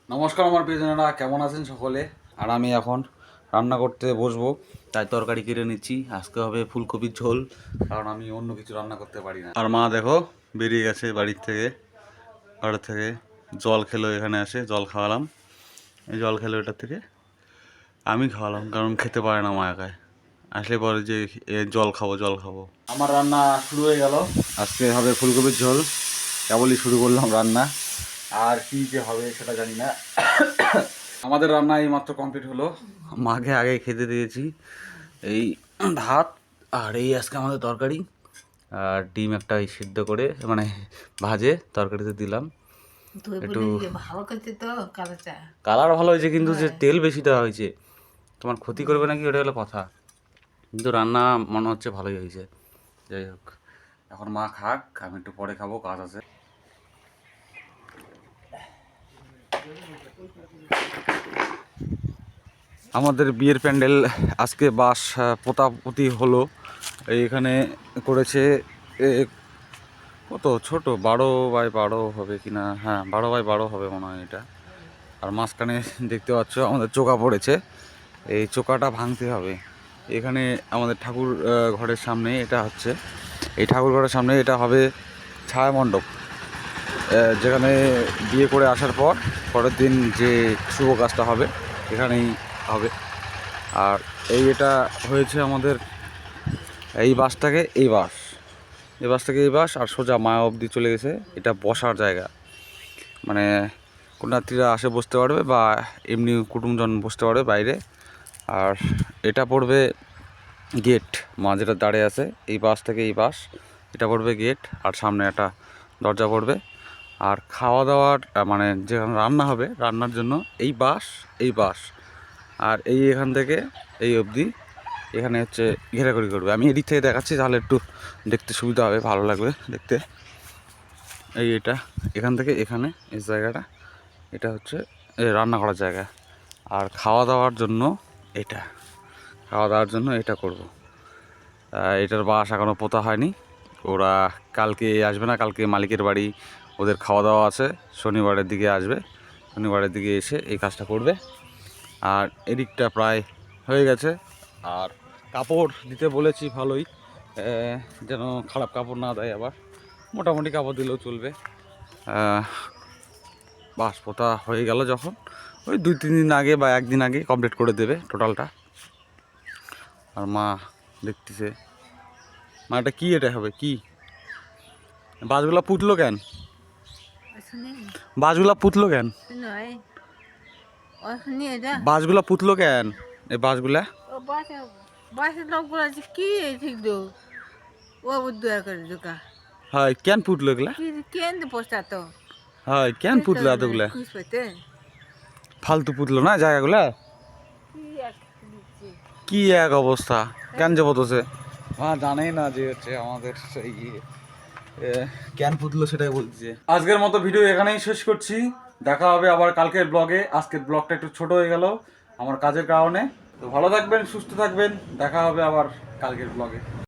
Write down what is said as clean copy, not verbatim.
নমস্কার আমার প্রিয়জনেরা, কেমন আছেন সকলে? আর আমি এখন রান্না করতে বসবো, তাই তরকারি কেটে নিচ্ছি। আজকে হবে ফুলকপির ঝোল, কারণ আমি অন্য কিছু রান্না করতে পারি না। আর মা দেখো বেরিয়ে গেছে বাড়ির থেকে, ঘরের থেকে জল খেলো, এখানে আসে জল খাওয়ালাম। এই জল খেলো এটার থেকে, আমি খাওয়ালাম কারণ খেতে পারে না মা একায়। আসলে পরে যে জল খাবো জল খাবো। আমার রান্না শুরু হয়ে গেল, আজকে হবে ফুলকপির ঝোল। কেবলই শুরু করলাম রান্না, আর কি যে হবে সেটা জানি না। আমাদের রান্না এই মাত্র কমপ্লিট হলো, মাকে আগে খেতে দিয়েছি। এই ভাত আর এই আজকে আমাদের তরকারি, আর ডিম একটা এই সিদ্ধ করে মানে ভাজে তরকারিতে দিলাম। একটু কালার ভালো হয়েছে, কিন্তু যে তেল বেশি দেওয়া হয়েছে, তোমার ক্ষতি করবে নাকি ওটা হলো কথা। কিন্তু রান্না মনে হচ্ছে ভালোই হয়েছে। যাই হোক, এখন মা খাক, আমি একটু পরে খাবো, কাজ আছে। আমাদের বিয়ের প্যান্ডেল আজকে বাঁশ পোতাপুতি হলো। এইখানে করেছে কত ছোট, 12x12 হবে কি না, হ্যাঁ 12x12 হবে মনে হয় এটা। আর মাঝখানে দেখতে পাচ্ছ আমাদের চোকা পড়েছে, এই চোকাটা ভাঙতে হবে। এখানে আমাদের ঠাকুর ঘরের সামনে এটা হচ্ছে, এই ঠাকুর ঘরের সামনে এটা হবে ছায়া মণ্ডপ, যেখানে বিয়ে করে আসার পর পরের দিন যে শুভ কাজটা হবে এখানেই হবে। আর এটা হয়েছে আমাদের এই বাসটাকে এই বাস, এই বাস থেকে এই বাস আর সোজা মায়া অবধি চলে গেছে। এটা বসার জায়গা, মানে কন্যাত্রীরা আসে বসতে পারবে বা এমনি কুটুমজন বসতে পারবে বাইরে। আর এটা পড়বে গেট, মা যেটা দাঁড়িয়ে আছে এই বাস থেকে এই বাস, এটা পড়বে গেট, আর সামনে একটা দরজা পড়বে। আর খাওয়া দাওয়ার মানে যেখানে রান্না হবে রান্নার জন্য এই বাস আর এখান থেকে এই অবধি এখানে হচ্ছে ঘেরাঘুরি করবে। আমি এদিক থেকে দেখাচ্ছি, তাহলে একটু দেখতে সুবিধা হবে, ভালো লাগবে দেখতে। এটা এখান থেকে এখানে এই জায়গাটা, এটা হচ্ছে রান্না করার জায়গা। আর খাওয়া দাওয়ার জন্য এটা করব। এটার বাস এখনও পোতা হয়নি, ওরা কালকে আসবে না, কালকে মালিকের বাড়ি ওদের খাওয়া দাওয়া আছে, শনিবারের দিকে আসবে, শনিবারের দিকে এসে এই কাজটা করবে। আর এদিকটা প্রায় হয়ে গেছে। আর কাপড় দিতে বলেছি ভালোই, যেন খারাপ কাপড় না দেয়, আবার মোটামুটি কাপড় দিলেও চলবে। বাস পোতা হয়ে গেল যখন, ওই 2-3 দিন আগে বা একদিন আগে কমপ্লিট করে দেবে টোটালটা। আর মা দেখতেছে, মা এটা কি, এটা হবে কি? বাসগুলা পুতলো কেন? বাসগুলা পুতলো কেন? বাসগুলা পুতলো কেন? এই বাসগুলা হয় কেন পুতলো এগুলা? হয় কেন পুতলো এতগুলা? ফালতু পুতলো না জায়গাগুলা? কি এক অবস্থা, কেন যাবো তোছে? মা জানেই না যে হচ্ছে আমাদের সেই কেন পুতলো সেটাই বলছে। আজকের মতো ভিডিও এখানেই শেষ করছি, দেখা হবে আবার কালকের ব্লগে। আজকের ব্লগটা একটু ছোট হয়ে গেল আমার কাজের কারণে। তো ভালো থাকবেন, সুস্থ থাকবেন, দেখা হবে আবার কালকের ব্লগে।